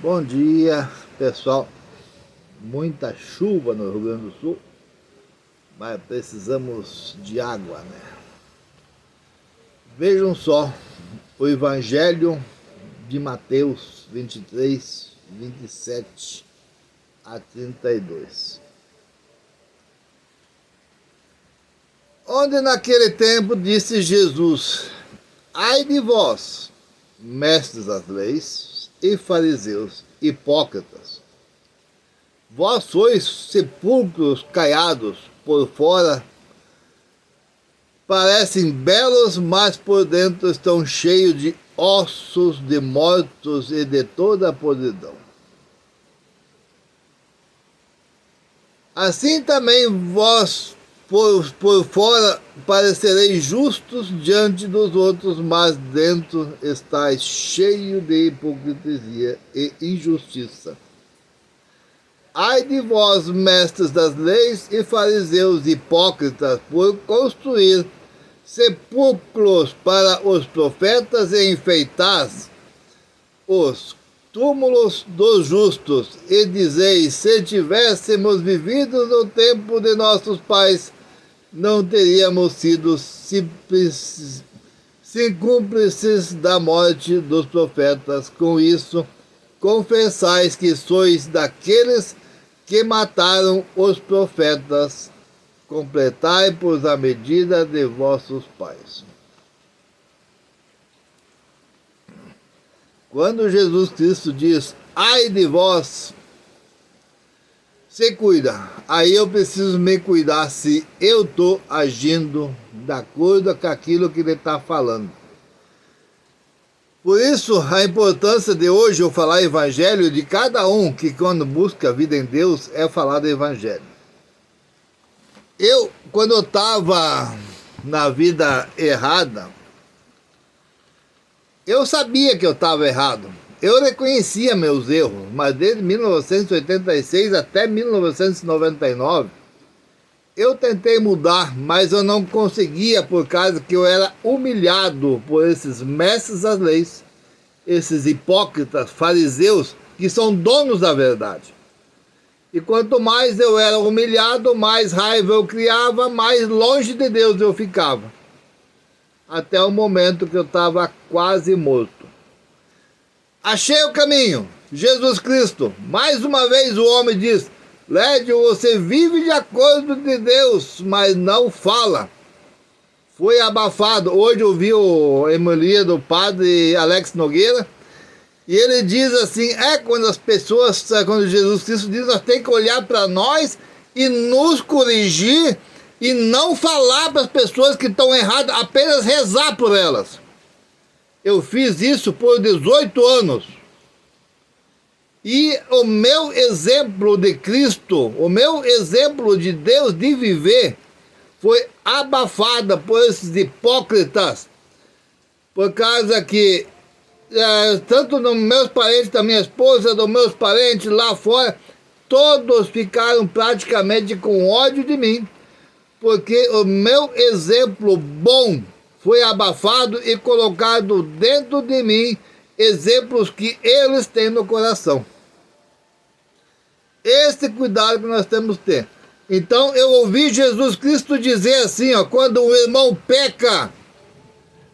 Bom dia, pessoal. Muita chuva no Rio Grande do Sul, mas precisamos de água, né? Vejam só o Evangelho de Mateus 23, 27 a 32. Onde naquele tempo disse Jesus: ai de vós, mestres das leis e fariseus, hipócritas, vós sois sepulcros caiados, por fora parecem belos, mas por dentro estão cheios de ossos de mortos e de toda a podridão. Assim também vós por fora parecereis justos diante dos outros, mas dentro estáis cheio de hipocrisia e injustiça. Ai de vós, mestres das leis e fariseus hipócritas, por construir sepulcros para os profetas e enfeitais os túmulos dos justos, e dizeis: se tivéssemos vivido no tempo de nossos pais, não teríamos sido cúmplices da morte dos profetas. Com isso, confessais que sois daqueles que mataram os profetas. Completai-vos a medida de vossos pais. Quando Jesus Cristo diz: ai de vós, se cuida. Aí eu preciso me cuidar se eu estou agindo de acordo com aquilo que ele está falando. Por isso, a importância de hoje eu falar evangelho, de cada um que quando busca a vida em Deus é falar do evangelho. Quando eu estava na vida errada, eu sabia que eu estava errado. Eu reconhecia meus erros, mas desde 1986 até 1999, eu tentei mudar, mas eu não conseguia, por causa que eu era humilhado por esses mestres das leis, esses hipócritas, fariseus, que são donos da verdade. E quanto mais eu era humilhado, mais raiva eu criava, mais longe de Deus eu ficava. Até o momento que eu estava quase morto. Achei o caminho, Jesus Cristo. Mais uma vez o homem diz: Lédio, você vive de acordo de Deus, mas não fala. Foi abafado. Hoje eu vi o homilia do padre Alex Nogueira, e ele diz assim, quando as pessoas, quando Jesus Cristo diz, nós temos que olhar para nós e nos corrigir, e não falar para as pessoas que estão erradas, apenas rezar por elas. Eu fiz isso por 18 anos. E o meu exemplo de Cristo, o meu exemplo de Deus de viver, foi abafada por esses hipócritas. Por causa que, tanto dos meus parentes, da minha esposa, dos meus parentes lá fora, todos ficaram praticamente com ódio de mim. Porque o meu exemplo bom foi abafado e colocado dentro de mim exemplos que eles têm no coração. Esse cuidado que nós temos que ter. Então eu ouvi Jesus Cristo dizer assim, quando um irmão peca,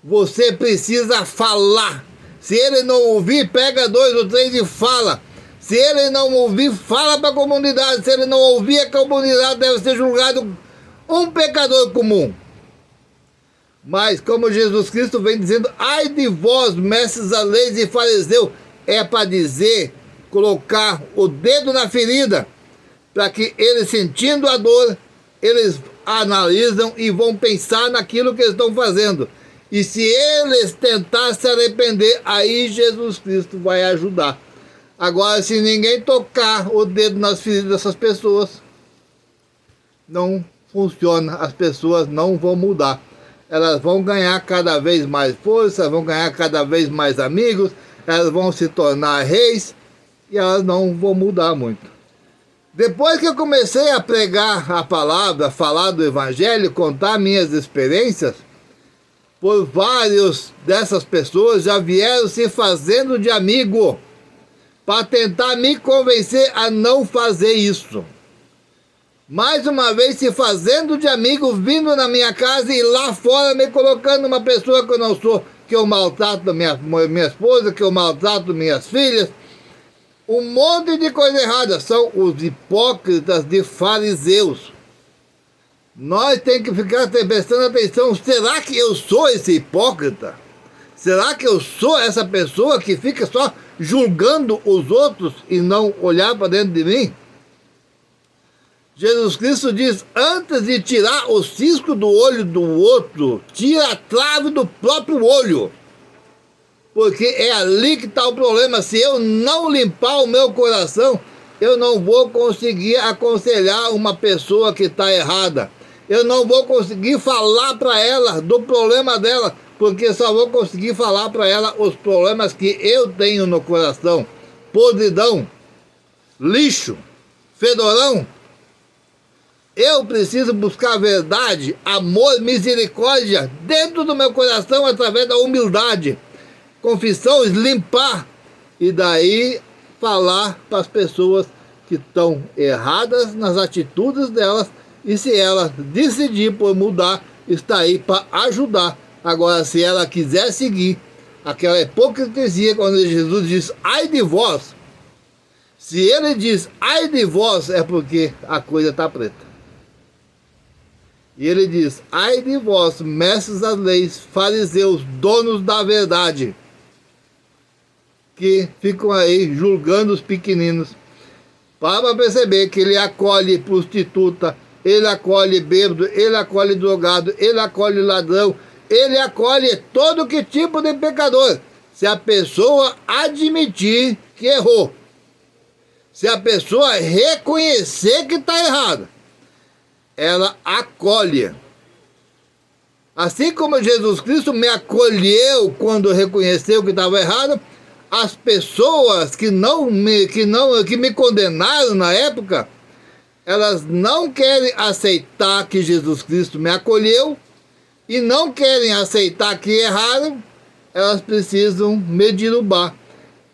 você precisa falar. Se ele não ouvir, pega 2 ou 3 e fala. Se ele não ouvir, fala para a comunidade. Se ele não ouvir, a comunidade deve ser julgado um pecador comum. Mas como Jesus Cristo vem dizendo, ai de vós, mestres da lei e fariseus, é para dizer, colocar o dedo na ferida, para que eles, sentindo a dor, eles analisam e vão pensar naquilo que eles estão fazendo. E se eles tentarem se arrepender, aí Jesus Cristo vai ajudar. Agora, se ninguém tocar o dedo nas feridas dessas pessoas, não funciona, as pessoas não vão mudar. Elas vão ganhar cada vez mais força, vão ganhar cada vez mais amigos, elas vão se tornar reis e elas não vão mudar muito. Depois que eu comecei a pregar a palavra, falar do evangelho, contar minhas experiências, por vários dessas pessoas já vieram se fazendo de amigo. para tentar me convencer a não fazer isso. Mais uma vez se fazendo de amigo, vindo na minha casa e lá fora me colocando uma pessoa que eu não sou, que eu maltrato minha esposa, que eu maltrato minhas filhas. Um monte de coisa errada. São os hipócritas de fariseus. Nós temos que ficar prestando atenção. Será que eu sou esse hipócrita? Será que eu sou essa pessoa que fica só julgando os outros e não olhar para dentro de mim? Jesus Cristo diz, antes de tirar o cisco do olho do outro, tira a trave do próprio olho. Porque é ali que está o problema. Se eu não limpar o meu coração, eu não vou conseguir aconselhar uma pessoa que está errada. Eu não vou conseguir falar para ela do problema dela, porque só vou conseguir falar para ela os problemas que eu tenho no coração. Podridão, lixo, fedorão. Eu preciso buscar verdade, amor, misericórdia dentro do meu coração através da humildade. Confissões, limpar. E daí falar para as pessoas que estão erradas nas atitudes delas. E se ela decidir por mudar, está aí para ajudar. Agora, se ela quiser seguir aquela hipocrisia, quando Jesus diz, ai de vós. Se ele diz, ai de vós, é porque a coisa está preta. E ele diz, ai de vós, mestres das leis, fariseus, donos da verdade, que ficam aí julgando os pequeninos. Para perceber que ele acolhe prostituta, ele acolhe bêbado, ele acolhe drogado, ele acolhe ladrão, ele acolhe todo que tipo de pecador. Se a pessoa admitir que errou, se a pessoa reconhecer que está errada, ela acolhe. Assim como Jesus Cristo me acolheu quando reconheceu que estava errado, as pessoas que me condenaram na época, elas não querem aceitar que Jesus Cristo me acolheu e não querem aceitar que erraram, elas precisam me derrubar.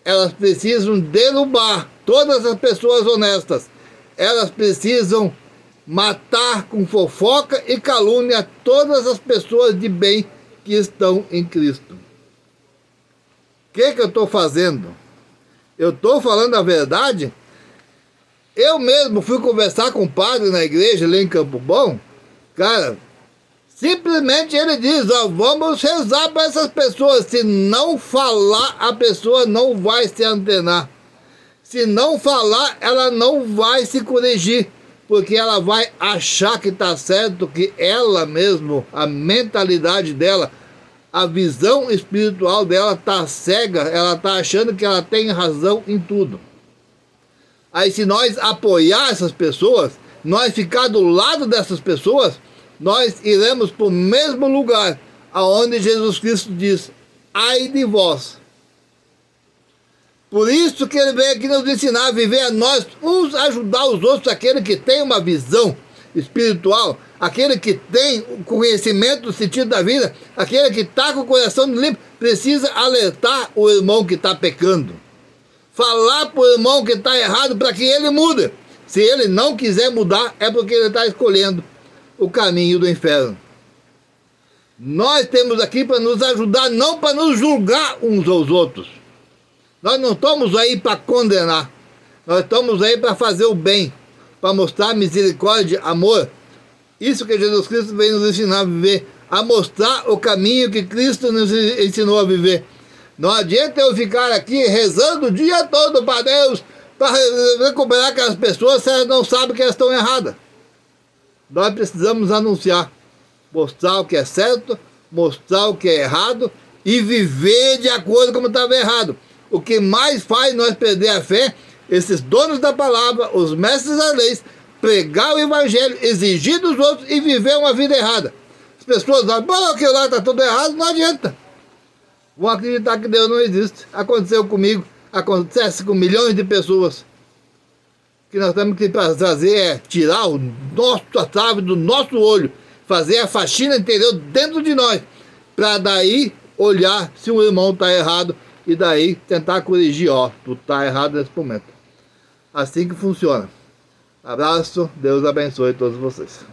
Elas precisam derrubar todas as pessoas honestas. Elas precisam matar com fofoca e calúnia todas as pessoas de bem que estão em Cristo. O que eu estou fazendo? Eu estou falando a verdade? Eu mesmo fui conversar com um padre na igreja lá em Campo Bom. Cara, simplesmente ele diz, ó, vamos rezar para essas pessoas. Se não falar, a pessoa não vai se antenar. Se não falar, ela não vai se corrigir. Porque ela vai achar que está certo, que ela mesmo, a mentalidade dela, a visão espiritual dela está cega, ela está achando que ela tem razão em tudo. Aí se nós apoiar essas pessoas, nós ficar do lado dessas pessoas, nós iremos para o mesmo lugar, aonde Jesus Cristo diz, ai de vós. Por isso que ele veio aqui nos ensinar a viver a nós, uns ajudar os outros, aquele que tem uma visão espiritual, aquele que tem o conhecimento do sentido da vida, aquele que está com o coração limpo, precisa alertar o irmão que está pecando. Falar para o irmão que está errado para que ele mude. Se ele não quiser mudar, é porque ele está escolhendo o caminho do inferno. Nós temos aqui para nos ajudar, não para nos julgar uns aos outros. Nós não estamos aí para condenar. Nós estamos aí para fazer o bem, para mostrar misericórdia, amor. Isso que Jesus Cristo veio nos ensinar a viver, a mostrar o caminho que Cristo nos ensinou a viver. Não adianta eu ficar aqui rezando o dia todo para Deus, para recuperar aquelas pessoas se elas não sabem que elas estão erradas. Nós precisamos anunciar, mostrar o que é certo, mostrar o que é errado e viver de acordo com como estava errado. O que mais faz nós perder a fé, esses donos da palavra, os mestres das leis, pregar o evangelho, exigir dos outros e viver uma vida errada. As pessoas falam, bom, aquilo lá está tudo errado, não adianta. Vão acreditar que Deus não existe. Aconteceu comigo, acontece com milhões de pessoas. O que nós temos que fazer é tirar a trave do nosso olho, fazer a faxina interior dentro de nós, para daí olhar se o irmão está errado, e daí tentar corrigir, ó, tu tá errado nesse momento. Assim que funciona. Abraço, Deus abençoe todos vocês.